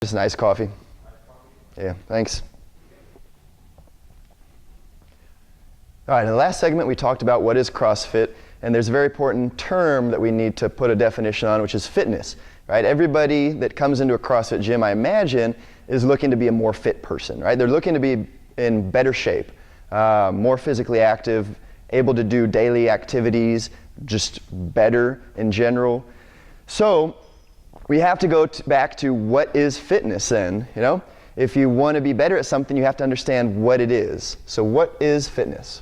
Just an iced coffee. Yeah, thanks. All right, in the last segment we talked about what is CrossFit, and there's a very important term that we need to put a definition on, which is fitness. Right? Everybody that comes into a CrossFit gym, I imagine, is looking to be a more fit person. Right? They're looking to be in better shape, more physically active, able to do daily activities, just better in general. So we have to go back to what is fitness then, you know? If you want to be better at something, you have to understand what it is. So what is fitness?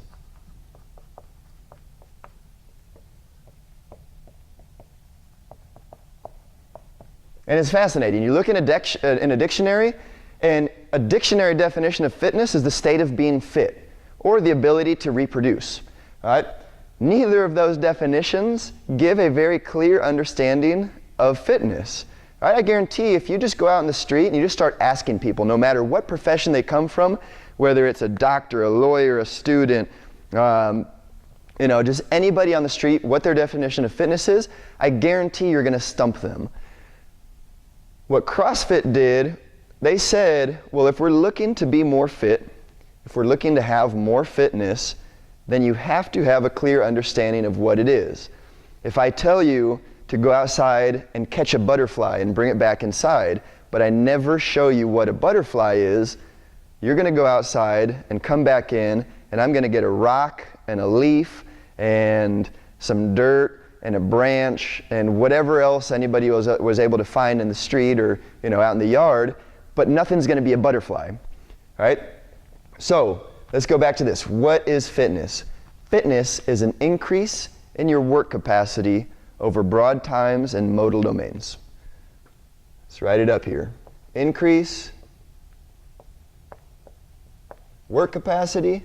And it's fascinating. You look in a dictionary, and a dictionary definition of fitness is the state of being fit, or the ability to reproduce. All right? Neither of those definitions give a very clear understanding of fitness. All right? I guarantee if you just go out in the street and you just start asking people, no matter what profession they come from, whether it's a doctor, a lawyer, a student, just anybody on the street, what their definition of fitness is, I guarantee you're going to stump them. What CrossFit did, they said, well, if we're looking to be more fit, if we're looking to have more fitness, then you have to have a clear understanding of what it is. If I tell you to go outside and catch a butterfly and bring it back inside, but I never show you what a butterfly is, you're going to go outside and come back in, and I'm going to get a rock and a leaf and some dirt and a branch and whatever else anybody was able to find in the street or out in the yard, but nothing's going to be a butterfly. All right? So let's go back to this. What is fitness? Fitness is an increase in your work capacity over broad times and modal domains. Let's write it up here. Increase work capacity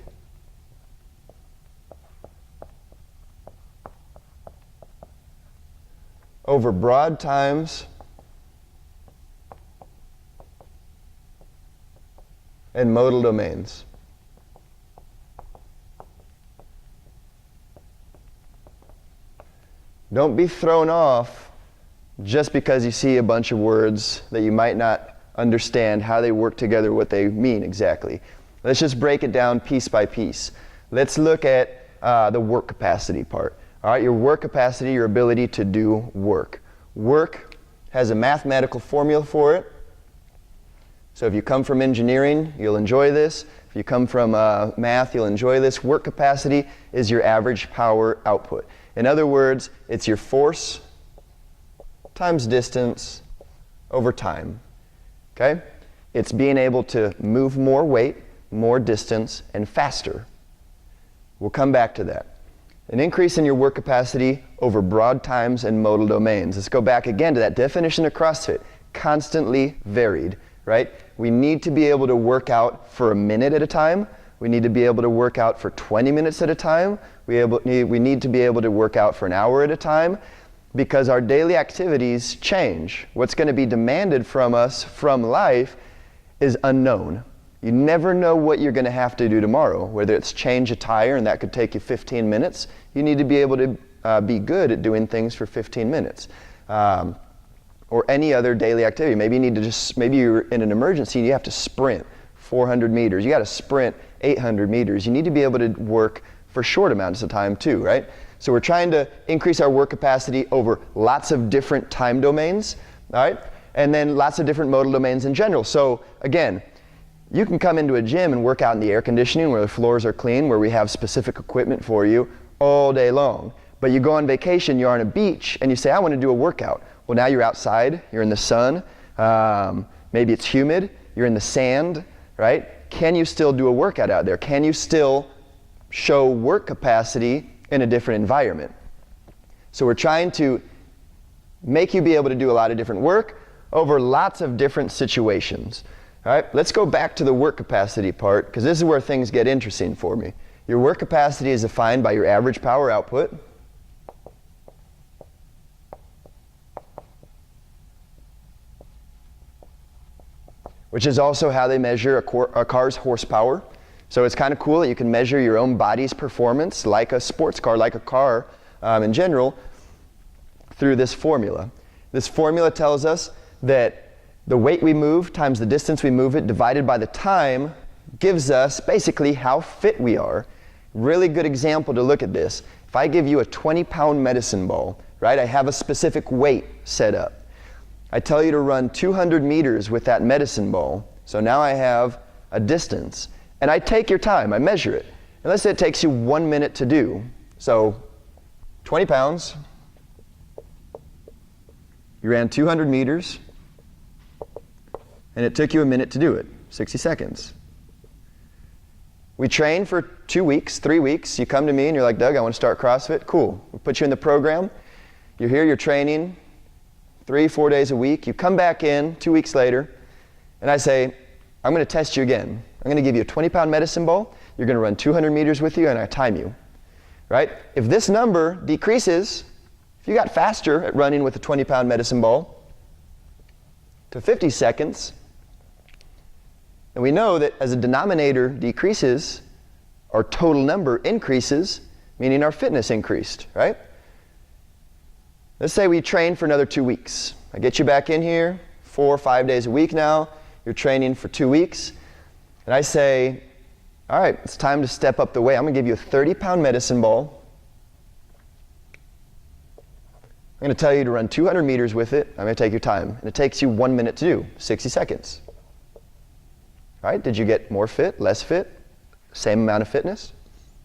over broad times and modal domains. Don't be thrown off just because you see a bunch of words that you might not understand how they work together, what they mean exactly. Let's just break it down piece by piece. Let's look at the work capacity part. All right, your work capacity, your ability to do work. Work has a mathematical formula for it. So if you come from engineering, you'll enjoy this. If you come from math, you'll enjoy this. Work capacity is your average power output. In other words, it's your force times distance over time. Okay? It's being able to move more weight, more distance, and faster. We'll come back to that. An increase in your work capacity over broad times and modal domains. Let's go back again to that definition of CrossFit. Constantly varied, right? We need to be able to work out for a minute at a time. We need to be able to work out for 20 minutes at a time. We need to be able to work out for an hour at a time, because our daily activities change. What's going to be demanded from us from life is unknown. You never know what you're going to have to do tomorrow, whether it's change a tire and that could take you 15 minutes. You need to be able to be good at doing things for 15 minutes. Or any other daily activity. Maybe you need to maybe you're in an emergency and you have to sprint 400 meters. You got to sprint 800 meters. You need to be able to work for short amounts of time too, right? So we're trying to increase our work capacity over lots of different time domains, all right? And then lots of different modal domains in general. So again, you can come into a gym and work out in the air conditioning where the floors are clean, where we have specific equipment for you all day long. But you go on vacation, you're on a beach, and you say, I want to do a workout. Well, now you're outside, you're in the sun, maybe it's humid, you're in the sand, right? Can you still do a workout out there? Can you still show work capacity in a different environment? So we're trying to make you be able to do a lot of different work over lots of different situations. All right, let's go back to the work capacity part, because this is where things get interesting for me. Your work capacity is defined by your average power output, which is also how they measure a car's horsepower. So it's kind of cool that you can measure your own body's performance like a sports car, like a car in general, through this formula. This formula tells us that The weight we move times the distance we move it divided by the time gives us basically how fit we are. Really good example to look at this. If I give you a 20-pound medicine ball, right, I have a specific weight set up. I tell you to run 200 meters with that medicine ball. So now I have a distance. And I take your time, I measure it. And let's say it takes you 1 minute to do. So 20 pounds, you ran 200 meters, and it took you a minute to do it, 60 seconds. We train for 2 weeks, 3 weeks. You come to me and you're like, Doug, I want to start CrossFit. Cool. We put you in the program. You're here, you're training 3-4 days a week. You come back in 2 weeks later, and I say, I'm going to test you again. I'm going to give you a 20-pound medicine ball. You're going to run 200 meters with you, and I time you. Right? If this number decreases, if you got faster at running with a 20-pound medicine ball to 50 seconds, and we know that as the denominator decreases, our total number increases, meaning our fitness increased, right? Let's say we train for another 2 weeks. I get you back in here 4 or 5 days a week now. You're training for 2 weeks. And I say, all right, it's time to step up the weight. I'm going to give you a 30-pound medicine ball. I'm going to tell you to run 200 meters with it. I'm going to take your time. And it takes you 1 minute to do, 60 seconds. All right, did you get more fit, less fit, same amount of fitness?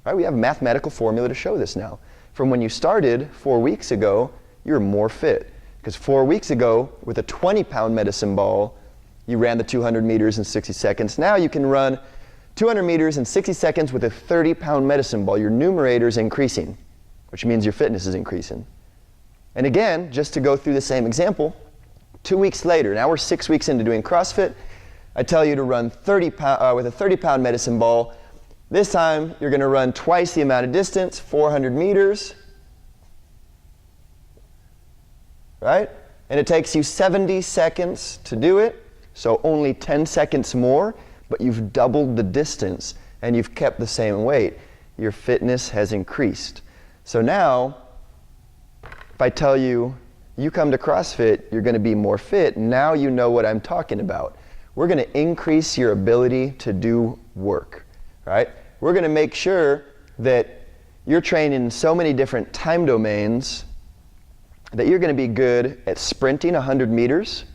All right, we have a mathematical formula to show this now. From when you started 4 weeks ago, you're more fit. Because 4 weeks ago, with a 20-pound medicine ball, you ran the 200 meters in 60 seconds. Now you can run 200 meters in 60 seconds with a 30-pound medicine ball. Your numerator is increasing, which means your fitness is increasing. And again, just to go through the same example, 2 weeks later, now we're 6 weeks into doing CrossFit, I tell you to run with a 30-pound medicine ball. This time, you're going to run twice the amount of distance, 400 meters. Right? And it takes you 70 seconds to do it, so only 10 seconds more, but you've doubled the distance and you've kept the same weight. Your fitness has increased. So now, if I tell you, you come to CrossFit, you're going to be more fit, now you know what I'm talking about. We're going to increase your ability to do work, right? We're going to make sure that you're trained in so many different time domains that you're going to be good at sprinting 100 meters,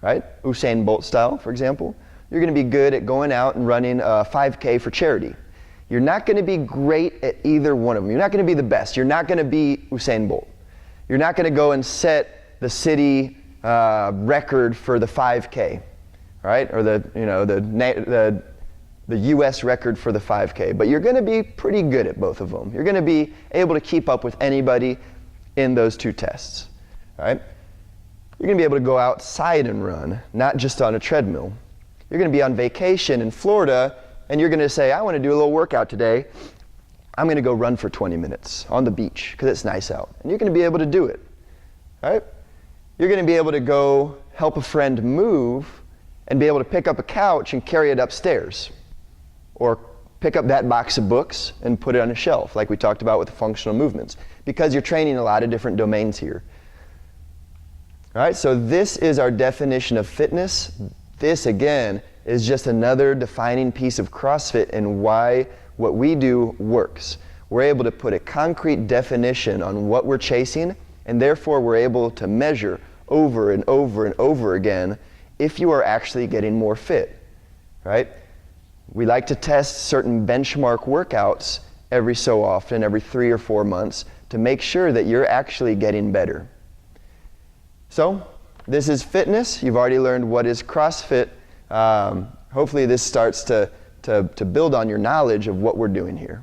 right? Usain Bolt style, for example. You're going to be good at going out and running a 5K for charity. You're not going to be great at either one of them. You're not going to be the best. You're not going to be Usain Bolt. You're not going to go and set the city record for the 5K, right? Or the US record for the 5K. But you're going to be pretty good at both of them. You're going to be able to keep up with anybody in those two tests, right? You're going to be able to go outside and run, not just on a treadmill. You're going to be on vacation in Florida, and you're going to say, I want to do a little workout today. I'm going to go run for 20 minutes on the beach because it's nice out. And you're going to be able to do it, right? You're going to be able to go help a friend move and be able to pick up a couch and carry it upstairs, or pick up that box of books and put it on a shelf, like we talked about with the functional movements, because you're training a lot of different domains here. All right, so this is our definition of fitness. This, again, is just another defining piece of CrossFit and why what we do works. We're able to put a concrete definition on what we're chasing, and therefore we're able to measure over and over and over again if you are actually getting more fit, right? We like to test certain benchmark workouts every so often, every 3 or 4 months, to make sure that you're actually getting better. So, this is fitness. You've already learned what is CrossFit. Hopefully this starts to build on your knowledge of what we're doing here.